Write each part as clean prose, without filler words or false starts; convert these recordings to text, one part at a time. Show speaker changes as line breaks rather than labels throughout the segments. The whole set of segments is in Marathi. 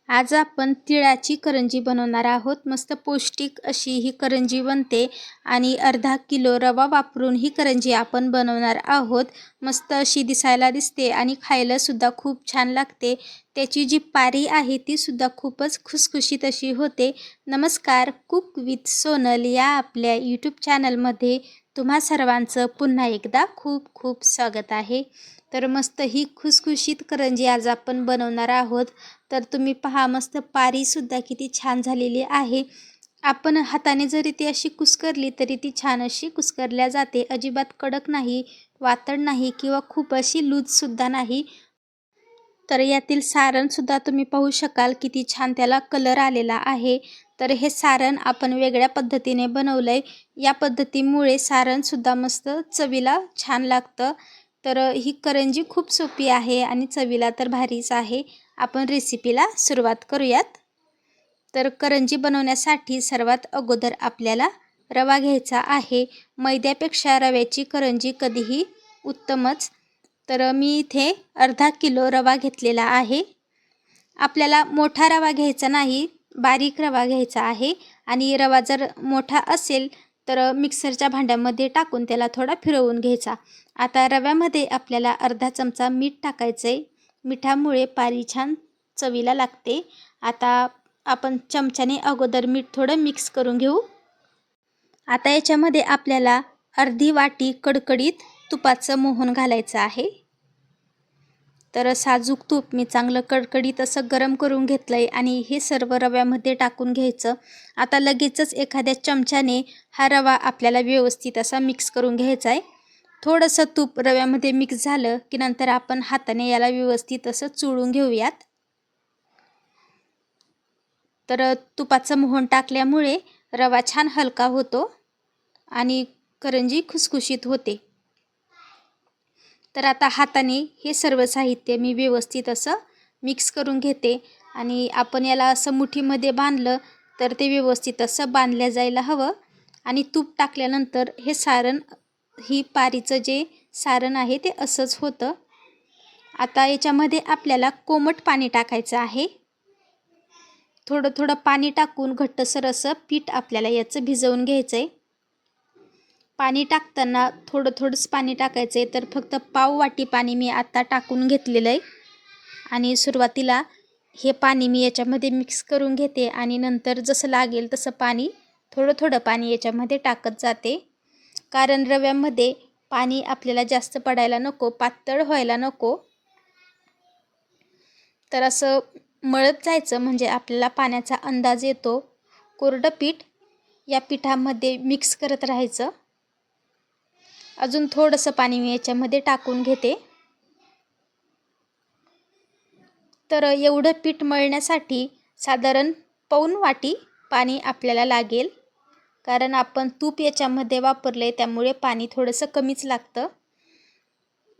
आज आपण तिळाची करंजी बनवणार आहोत। मस्त पौष्टिक अशी ही करंजी बनते आणि अर्धा किलो रवा वापरून ही करंजी आपण बनवणार आहोत। मस्त अशी दिसायला दिसते आणि खायला सुद्धा खूप छान लागते। त्याची जी पारी आहे ती सुद्धा खूपच खुसखुशीत अशी होते। नमस्कार, कुक विथ सोनल या आपल्या यूट्यूब चॅनलमध्ये तुम्हा सर्वांचं पुन्हा एकदा खूप खूप स्वागत आहे। तर मस्त ही खुसखुशीत करंजी आज आपण बनवणार आहोत। तर तुम्ही पहा, मस्त पारी सुद्धा किती छान झालेली आहे। आपण हाताने जरी ती अशी कुस्करली तरी ती छान अशी कुस्करल्या जाते। अजिबात कडक नाही, वातड नाही किंवा खूप अशी लूज सुद्धा नाही। तर यातील सारण सुद्धा तुम्ही पाहू शकाल किती छान त्याला कलर आलेला आहे। तर हे सारण आपण वेगळ्या पद्धतीने बनवलंय। या पद्धतीमुळे सारण सुद्धा मस्त चवीला छान लागतं। तर ही करंजी खूप सोपी आहे आणि चवीला तर भारीच आहे। आपण रेसिपीला सुरुवात करूयात। तर करंजी बनवण्यासाठी सर्वात अगोदर आपल्याला रवा घ्यायचा आहे। मैद्यापेक्षा रव्याची करंजी कधीही उत्तमच। तर मी इथे अर्धा किलो रवा घेतलेला आहे। आपल्याला मोठा रवा घ्यायचा नाही, बारीक रवा घ्यायचा आहे। आणि रवा जर मोठा असेल तर मिक्सरच्या भांड्यामध्ये टाकून त्याला थोडा फिरवून घ्यायचा। आता रव्यामध्ये आपल्याला अर्धा चमचा मीठ टाकायचं आहे। मिठामुळे पारी छान चवीला लागते। आता आपण चमच्याने अगोदर मीठ थोडं मिक्स करून घेऊ। आता याच्यामध्ये आपल्याला अर्धी वाटी कडकडीत तुपाचं मोहन घालायचं आहे। तर साजूक तूप मी चांगलं कडकडीत असं गरम करून घेतलंय आणि हे सर्व रव्यामध्ये टाकून घ्यायचं। आता लगेचच एखाद्या चमच्याने हा रवा आपल्याला व्यवस्थित असा मिक्स करून घ्यायचा आहे। थोडंसं तूप रव्यामध्ये मिक्स झालं की नंतर आपण हाताने याला व्यवस्थित असं चुळून घेऊयात। तर तुपाचं मोहन टाकल्यामुळे रवा छान हलका होतो आणि करंजी खुसखुशीत होते। तर आता हाताने हे सर्व साहित्य मी व्यवस्थित असं मिक्स करून घेते आणि आपण याला असं मुठीमध्ये बांधलं तर ते व्यवस्थित असं बांधल्या जायला हवं। आणि तूप टाकल्यानंतर हे सारण, ही पारीचं जे सारण आहे ते असंच होतं। आता याच्यामध्ये आपल्याला कोमट पाणी टाकायचं आहे। थोडं थोडं पाणी टाकून घट्टसर असं पीठ आपल्याला याचं भिजवून घ्यायचं आहे। पाणी टाकताना थोडं थोडंच पाणी टाकायचं आहे। तर फक्त पाव वाटी पाणी मी आता टाकून घेतलेलं आहे आणि सुरुवातीला हे पाणी मी याच्यामध्ये मिक्स करून घेते आणि नंतर जसं लागेल तसं पाणी, थोडं थोडं पाणी याच्यामध्ये टाकत जाते। कारण रव्यामध्ये पाणी आपल्याला जास्त पडायला नको, पातळ व्हायला नको। तर असं मळत जायचं म्हणजे आपल्याला पाण्याचा अंदाज येतो। कोरडं पीठ या पिठामध्ये मिक्स करत राहायचं। अजून थोडंसं पाणी मी याच्यामध्ये टाकून घेते। तर एवढं पीठ मळण्यासाठी साधारण पाऊण वाटी पाणी आपल्याला लागेल। कारण आपण तूप याच्यामध्ये वापरले त्यामुळे पाणी थोडंसं कमीच लागतं।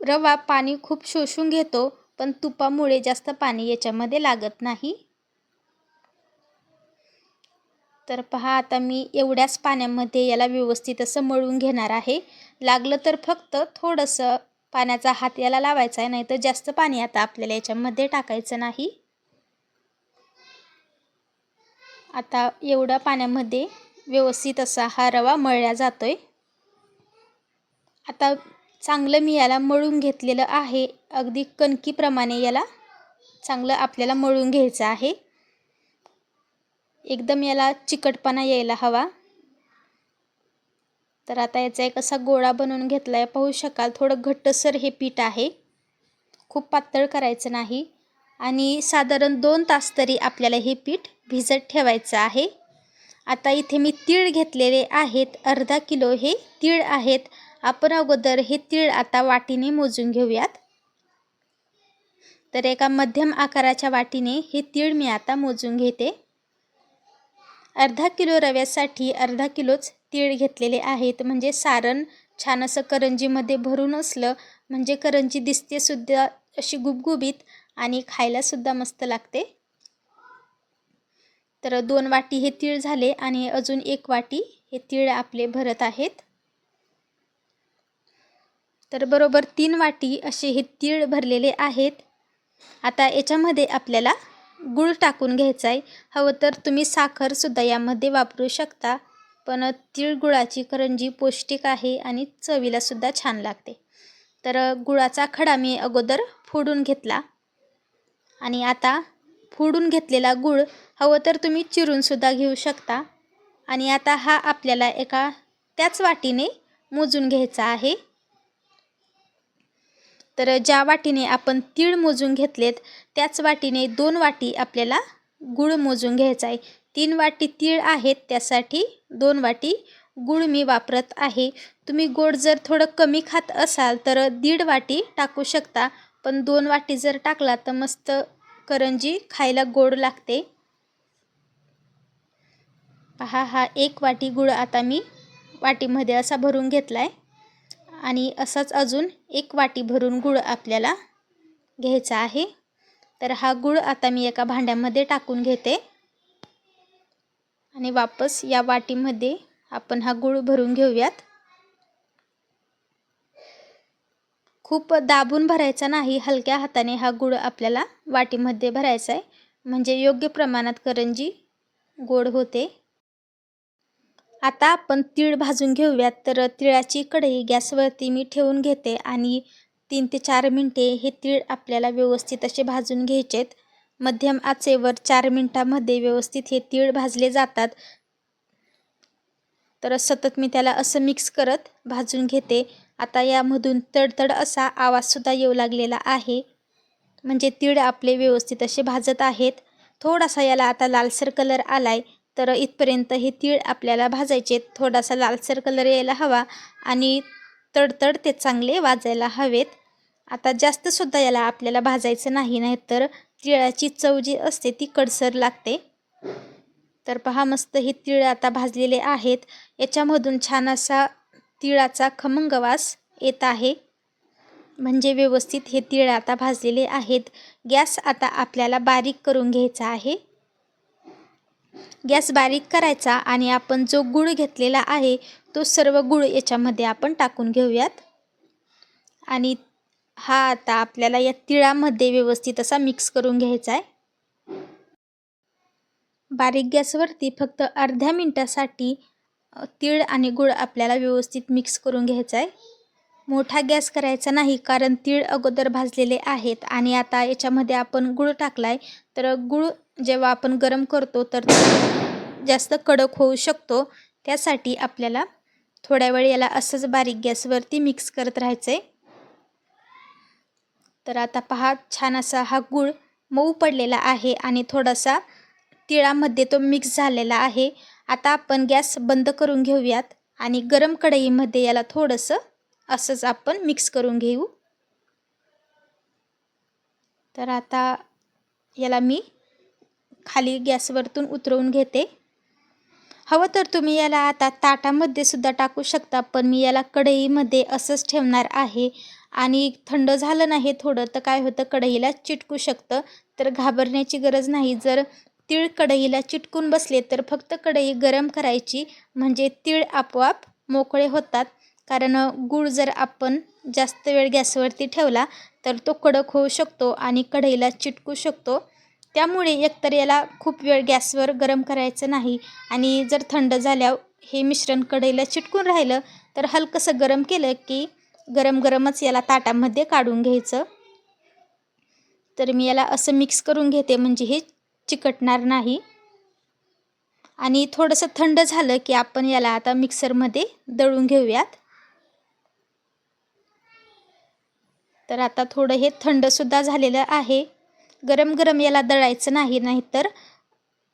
रवा पाणी खूप शोषून घेतो, पण तुपामुळे जास्त पाणी याच्यामध्ये लागत नाही। तर पहा, आता मी एवढ्याच पाण्यामध्ये याला व्यवस्थित असं मळून घेणार आहे। लागलं तर फक्त थोडंसं पाण्याचा हात याला लावायचा आहे, नाहीतर जास्त पाणी आता आपल्याला याच्यामध्ये टाकायचं नाही। आता एवढ्या पाण्यामध्ये व्यवस्थित असा हा रवा मळला जातोय। आता चांगलं मी याला मळून घेतलेलं आहे। अगदी कणकीप्रमाणे याला चांगलं आपल्याला मळून घ्यायचं आहे। एकदम याला चिकटपणा यायला हवा। तर आता याचा एक असा गोळा बनवून घेतलाय, पाहू शकाल थोडं घट्टसर हे पीठ आहे, खूप पातळ करायचं नाही। आणि साधारण 2 तास तरी आपल्याला हे पीठ भिजत ठेवायचं आहे। आता इथे मी तीळ घेतलेले आहेत, अर्धा किलो हे तीळ आहेत। आपण अगोदर हे तीळ आता वाटीने मोजून घेऊयात। तर एका मध्यम आकाराच्या वाटीने हे तीळ मी आता मोजून घेते। अर्धा किलो रव्यासाठी अर्धा किलोच तीळ घेतलेले आहेत, म्हणजे सारण छान असं करंजीमध्ये भरून असलं म्हणजे करंजी दिसते सुद्धा अशी गुबगुबीत आणि खायला सुद्धा मस्त लागते। तर 2 वाटी हे तीळ झाले आणि अजून 1 वाटी हे तीळ आपले भरत आहेत। तर बरोबर 3 वाटी असे हे तीळ भरलेले आहेत। आता याच्यामध्ये आपल्याला गूळ टाकून घ्यायचा आहे. हवं तर तुम्ही साखरसुद्धा यामध्ये वापरू शकता, पण तिळगुळाची करंजी पौष्टिक आहे आणि चवीलासुद्धा छान लागते. तर गुळाचा खडा मी अगोदर फोडून घेतला आणि आता फोडून घेतलेला गूळ हवं तर तुम्ही चिरूनसुद्धा घेऊ शकता. आणि आता हा आपल्याला एका त्याच वाटीने मोजून घ्यायचा आहे. तर ज्या वाटीने आपण तीळ मोजून घेतलेत त्याच वाटीने 2 वाटी आपल्याला गूळ मोजून घ्यायचा आहे. 3 वाटी तीळ आहेत, त्यासाठी 2 वाटी गूळ मी वापरत आहे. तुम्ही गोड जर थोडं कमी खात असाल तर 1.5 वाटी टाकू शकता, पण 2 वाटी जर टाकला तर मस्त करंजी खायला गोड लागते. पहा, हा 1 वाटी गूळ आता मी वाटीमध्ये असा भरून घेतला आहे आणि असाच अजून 1 वाटी भरून गूळ आपल्याला घ्यायचा आहे. तर हा गूळ आता मी एका भांड्यामध्ये टाकून घेते आणि वापस या वाटीमध्ये आपण हा गूळ भरून घेऊयात. खूप दाबून भरायचा नाही, हलक्या हाताने हा गूळ आपल्याला वाटीमध्ये भरायचा आहे, म्हणजे योग्य प्रमाणात करंजी गोड होते. आता आपण तीळ भाजून घेऊयात. तर तिळाची कढई गॅसवरती मी ठेवून घेते आणि 3 ते 4 मिनटे हे तीळ आपल्याला व्यवस्थित असे भाजून घ्यायचेत. मध्यम आचेवर 4 मिनटामध्ये व्यवस्थित हे तीळ भाजले जातात. तर सतत मी त्याला असं मिक्स करत भाजून घेते. आता यामधून तडतड असा आवाजसुद्धा येऊ लागलेला आहे, म्हणजे तीळ आपले व्यवस्थित असे भाजत आहेत. थोडासा याला आता लालसर कलर आलाय, तर इथपर्यंत हे तीळ आपल्याला भाजायचे. थोडासा लालसर कलर यायला हवा आणि तडतड ते चांगले वाजायला हवेत. आता जास्तसुद्धा याला आपल्याला भाजायचं नाही, नाहीतर तिळाची चव जी असते ती कडसर लागते. तर पहा, मस्त हे तीळ आता भाजलेले आहेत. याच्यामधून छान असा तिळाचा खमंग वास येत आहे, म्हणजे व्यवस्थित हे तीळ आता भाजलेले आहेत. गॅस आता आपल्याला बारीक करून घ्यायचा आहे. गॅस बारीक करायचा आणि आपण जो गूळ घेतलेला आहे तो सर्व गूळ याच्यामध्ये आपण टाकून घेऊयात आणि हा आता आपल्याला या तिळामध्ये व्यवस्थित असा मिक्स करून घ्यायचा आहे. बारीक गॅसवरती फक्त अर्ध्या मिनिटासाठी तीळ आणि गूळ आपल्याला व्यवस्थित मिक्स करून घ्यायचा आहे. मोठा गॅस करायचा नाही, कारण तीळ अगोदर भाजलेले आहेत आणि आता याच्यामध्ये आपण गूळ टाकला आहे. तर गूळ जेव्हा आपण गरम करतो तर जास्त कडक होऊ शकतो, त्यासाठी आपल्याला थोड्या वेळ याला असंच बारीक गॅसवरती मिक्स करत राहायचं आहे. तर आता पहा, छान असा हा गूळ मऊ पडलेला आहे आणि थोडासा तिळामध्ये तो मिक्स झालेला आहे. आता आपण गॅस बंद करून घेऊयात आणि गरम कढईमध्ये याला थोडंसं असंच आपण मिक्स करून घेऊ. तर आता याला मी खाली गॅसवरतून उतरवून घेते. हवं तर तुम्ही याला आता ताटामध्ये सुद्धा टाकू शकता, पण मी याला कढईमध्ये असंच ठेवणार आहे. आणि थंड झालं नाही थोडं तर काय होतं, कढईला चिटकू शकतं. तर घाबरण्याची गरज नाही. जर तीळ कढईला चिटकून बसले तर फक्त कढई गरम करायची, म्हणजे तीळ आपोआप मोकळे होतात. कारण गूळ जर आपण जास्त वेळ गॅसवरती ठेवला तर तो कडक होऊ शकतो आणि कढईला चिटकू शकतो. त्यामुळे एकतर याला खूप वेळ गॅसवर गरम करायचं नाही आणि जर थंड झाल्यावर हे मिश्रण कढईला चिटकून राहिलं तर हलकंसं गरम केलं की गरम गरमच याला ताटामध्ये काढून घ्यायचं. तर मी याला असं मिक्स करून घेते, म्हणजे हे चिकटणार नाही. आणि थोडंसं थंड झालं की आपण याला आता मिक्सरमध्ये दळून घेऊयात. तर आता थोडं हे थंडसुद्धा झालेलं आहे. गरम गरम याला दळायचं नाही, नाहीतर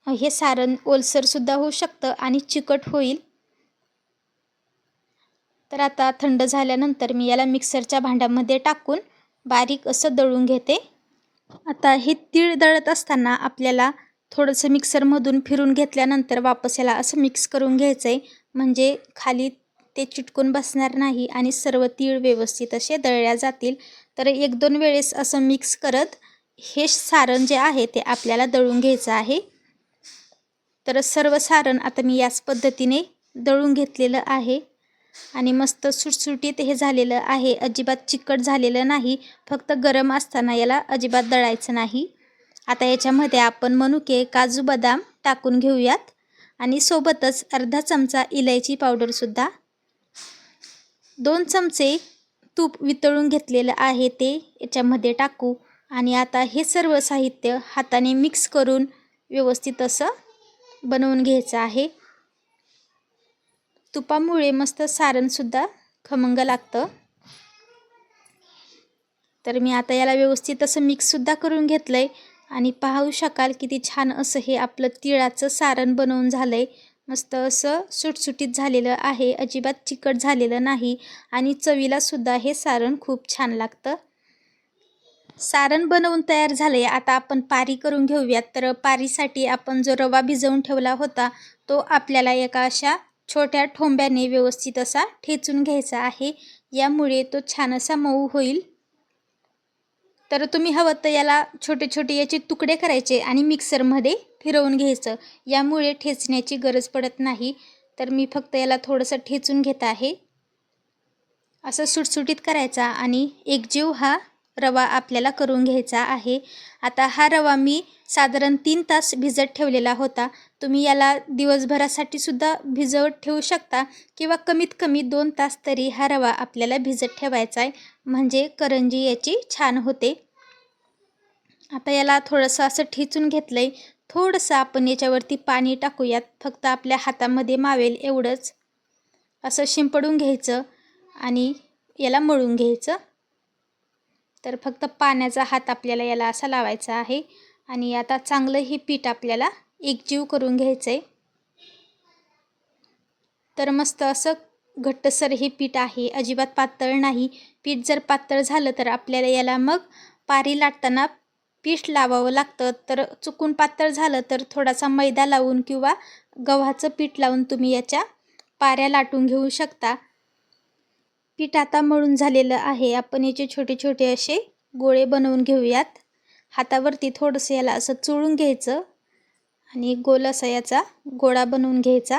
हे सारण ओलसरसुद्धा होऊ शकतं आणि चिकट होईल. तर आता थंड झाल्यानंतर मी याला मिक्सरच्या भांड्यामध्ये टाकून बारीक असं दळून घेते. आता हे तीळ दळत असताना आपल्याला थोडंसं मिक्सरमधून फिरून घेतल्यानंतर वापस याला असं मिक्स करून घ्यायचं आहे, म्हणजे खाली ते चिटकून बसणार नाही आणि सर्व तीळ व्यवस्थित असे दळल्या जातील. तर 1-2 वेळेस असं मिक्स करत हे सारण जे आहे ते आपल्याला दळून घ्यायचं आहे. तर सर्व सारण आता मी याच पद्धतीने दळून घेतलेलं आहे आणि मस्त सुटसुटीत हे झालेलं आहे. अजिबात चिकट झालेलं नाही. फक्त गरम असताना याला अजिबात दळायचं नाही. आता याच्यामध्ये आपण मनुके, काजू, बदाम टाकून घेऊयात आणि सोबतच अर्धा चमचा इलायची पावडरसुद्धा, 2 चमचे तूप वितळून घेतलेलं आहे ते याच्यामध्ये टाकू आणि आता हे सर्व साहित्य हाताने मिक्स करून व्यवस्थित असं बनवून घ्यायचं आहे. तुपामुळे मस्त सारणसुद्धा खमंग लागतं. तर मी आता याला व्यवस्थित असं मिक्ससुद्धा करून घेतलं आहे आणि पाहू शकाल किती छान असं हे आपलं तिळाचं सारण बनवून झालं आहे. मस्त असं सुटसुटीत झालेलं आहे, अजिबात चिकट झालेलं नाही आणि चवीलासुद्धा हे सारण खूप छान लागतं. सारण बनवून तयार झाले. आता आपण पारी करून घेऊयात. तर पारीसाठी आपण जो रवा भिजवून ठेवला होता तो आपल्याला एका अशा छोट्या ठोंब्याने व्यवस्थित असा ठेचून घ्यायचा आहे. यामुळे तो छान असा मऊ होईल. तर तुम्ही हवं तर याला छोटे छोटे याचे तुकडे करायचे आणि मिक्सरमध्ये फिरवून घ्यायचं. यामुळे ठेचण्याची गरज पडत नाही. तर मी फक्त याला थोडंसं ठेचून घेत आहे. असं सुटसुटीत करायचा आणि एकजीव हा रवा आपल्याला करून घ्यायचा आहे. आता हा रवा मी साधारण 3 तास भिजत ठेवलेला होता. तुम्ही याला दिवसभरासाठी सुद्धा भिजवत ठेवू शकता किंवा कमीत कमी 2 तास तरी हा रवा आपल्याला भिजत ठेवायचा आहे, म्हणजे करंजी याची छान होते. आता याला थोडंसं असं ठेचून घेतलं आहे. थोडंसं आपण याच्यावरती पाणी टाकूयात, फक्त आपल्या हातामध्ये मावेल एवढंच. असं शिंपडून घ्यायचं आणि याला मळून घ्यायचं. तर फक्त पाण्याचा हात आपल्याला याला असा लावायचा आहे आणि आता चांगलं हे पीठ आपल्याला एकजीव करून घ्यायचं आहे. तर मस्त असं घट्टसर हे पीठ आहे, अजिबात पातळ नाही. पीठ जर पातळ झालं तर आपल्याला याला मग पारी लाटताना पीठ लावावं लागतं. तर चुकून पातळ झालं तर थोडासा मैदा लावून किंवा गव्हाचं पीठ लावून तुम्ही याच्या पाऱ्या लाटून घेऊ शकता. पीठ आता मळून झालेलं आहे. आपण याचे छोटे छोटे असे गोळे बनवून घेऊयात. हातावरती थोडंसं याला असं चोळून घ्यायचं आणि गोल असा याचा गोळा बनवून घ्यायचा.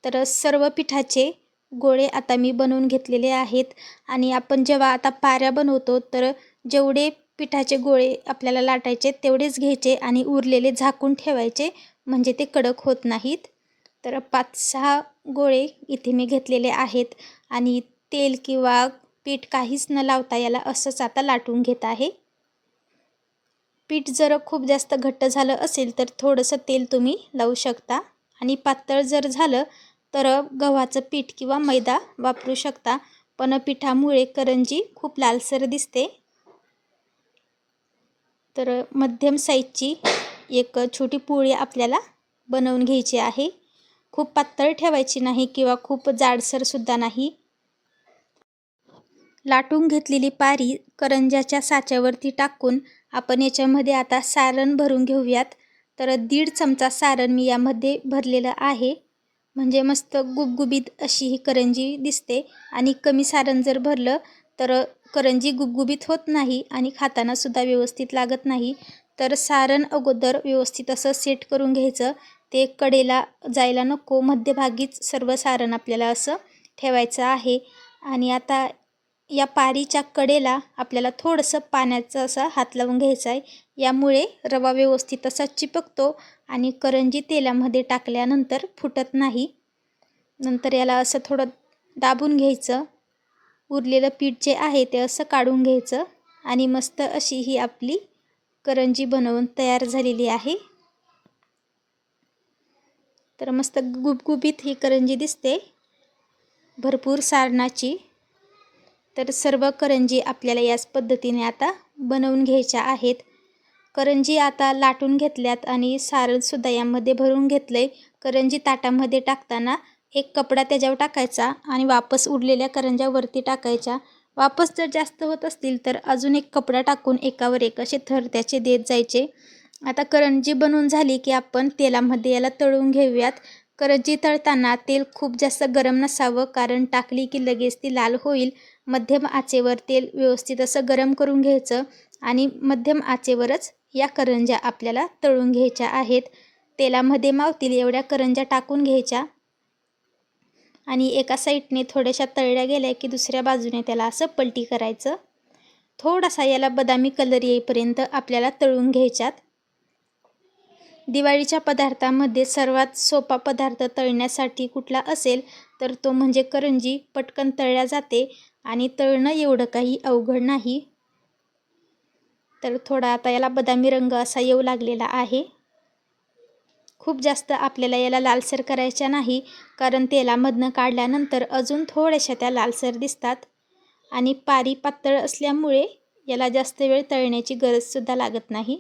तर सर्व पिठाचे गोळे आता मी बनवून घेतलेले आहेत आणि आपण जेव्हा आता पाऱ्या बनवतो तर जेवढे पिठाचे गोळे आपल्याला लाटायचे तेवढेच घ्यायचे आणि उरलेले झाकून ठेवायचे, म्हणजे ते कडक होत नाहीत. तर 5-6 गोळे इथे मी घेतलेले आहेत आणि तेल किंवा पीठ काहीच न लावता याला असंच आता लाटून घेत आहे. पीठ जर खूप जास्त घट्ट झालं असेल तर थोडंसं तेल तुम्ही लावू शकता आणि पातळ जर झालं तर गव्हाचं पीठ किंवा मैदा वापरू शकता. पण पिठामुळे करंजी खूप लालसर दिसते. तर मध्यम साईजची एक छोटी पोळी आपल्याला बनवून घ्यायची आहे. खूप पातळ ठेवायची नाही किंवा खूप जाडसरसुद्धा नाही. लाटून घेतलेली पारी करंजाच्या साच्यावरती टाकून आपण याच्यामध्ये आता सारण भरून घेऊयात. तर 1.5 चमचा सारण मी यामध्ये भरलेलं आहे, म्हणजे मस्त गुबगुबीत अशी ही करंजी दिसते. आणि कमी सारण जर भरलं तर करंजी गुबगुबीत होत नाही आणि खाताना सुद्धा व्यवस्थित लागत नाही. तर सारण अगोदर व्यवस्थित असं सेट करून घ्यायचं. ते कडेला जायला नको, मध्यभागीच सर्व सारण आपल्याला असं ठेवायचं आहे. आणि आता या पारीच्या कडेला आपल्याला थोडंसं पाण्याचा असा हात लावून घ्यायचा आहे. यामुळे रवा व्यवस्थित असा चिपकतो आणि करंजी तेलामध्ये टाकल्यानंतर फुटत नाही. नंतर याला असं थोडं दाबून घ्यायचं. उरलेलं पीठ जे आहे ते असं काढून घ्यायचं आणि मस्त अशी ही आपली करंजी बनवून तयार झालेली आहे. तर मस्त गुबगुबीत ही करंजी दिसते, भरपूर सारणाची. तर सर्व करंजी आपल्याला याच पद्धतीने आता बनवून घ्यायच्या आहेत. करंजी आता लाटून घेतल्यात आणि सारणसुद्धा यामध्ये भरून घेतलं आहे. करंजी ताटामध्ये टाकताना एक कपडा त्याच्यावर टाकायचा आणि वापस उरलेल्या करंज्या वरती टाकायच्या. वापस जर जास्त होत असतील तर अजून एक कपडा टाकून एकावर एक असे थर त्याचे देत जायचे. आता करंजी बनवून झाली की आपण तेलामध्ये याला तळून घेऊयात. करंजी तळताना तेल खूप जास्त गरम नसावं, कारण टाकली की लगेच ती लाल होईल. मध्यम आचेवर तेल व्यवस्थित असं गरम करून घ्यायचं आणि मध्यम आचेवरच या करंज्या आपल्याला तळून घ्यायच्या आहेत. तेलामध्ये मावतील एवढ्या करंज्या टाकून घ्यायच्या आणि एका साईडने थोड्याशा तळल्या गेल्या की दुसऱ्या बाजूने त्याला असं पलटी करायचं. थोडासा याला बदामी कलर येईपर्यंत आपल्याला तळून घ्यायच्यात. दिवाळीच्या पदार्थामध्ये सर्वात सोपा पदार्थ तळण्यासाठी कुठला असेल तर तो म्हणजे करंजी. पटकन तळल्या जाते आणि तळणं एवढं काही अवघड नाही. तर थोडा आता याला बदामी रंग असा येऊ लागलेला आहे. खूप जास्त आपल्याला याला लालसर करायच्या नाही, कारण तेलामधनं काढल्यानंतर अजून थोड्याशा त्या लालसर दिसतात आणि पारी पातळ असल्यामुळे याला जास्त वेळ तळण्याची गरजसुद्धा लागत नाही.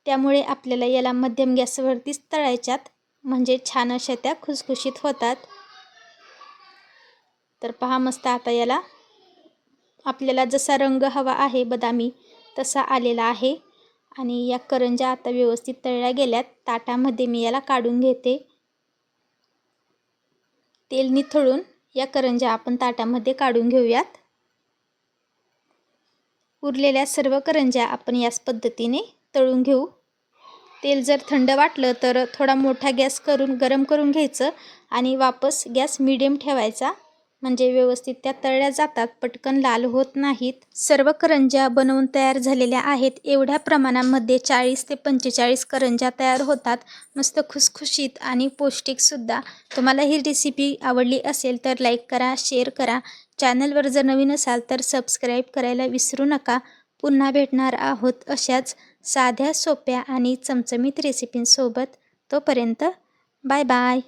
त्यामुळे आपल्याला याला मध्यम गॅसवरतीच तळायच्यात, म्हणजे छान अशा त्या खुसखुशीत होतात. तर पहा, मस्त आता याला आपल्याला जसा रंग हवा आहे बदामी तसा आलेला आहे आणि या करंज्या आता व्यवस्थित तळल्या गेल्यात. ताटामध्ये मी याला काढून घेते. तेल निथळून या करंज्या आपण ताटामध्ये काढून घेऊयात. उरलेल्या सर्व करंज्या आपण याच पद्धतीने तळून घेऊ. तेल जर थंड वाटलं तर थोडा मोठा गॅस करून गरम करून घ्यायचं आणि वापस गॅस मीडियम ठेवायचा, म्हणजे व्यवस्थित त्या तळल्या जातात, पटकन लाल होत नाहीत. सर्व करंज्या बनवून तयार झालेल्या आहेत. एवढ्या प्रमाणामध्ये 40 ते 45 करंज्या तयार होतात, मस्त खुसखुशीत आणि पौष्टिकसुद्धा. तुम्हाला ही रेसिपी आवडली असेल तर लाईक करा, शेअर करा. चॅनलवर जर नवीन असाल तर सबस्क्राईब करायला विसरू नका. पुन्हा भेटणार आहोत अशाच साध्या, सोप्या आणि चमचमीत रेसिपींसोबत. तोपर्यंत बाय बाय.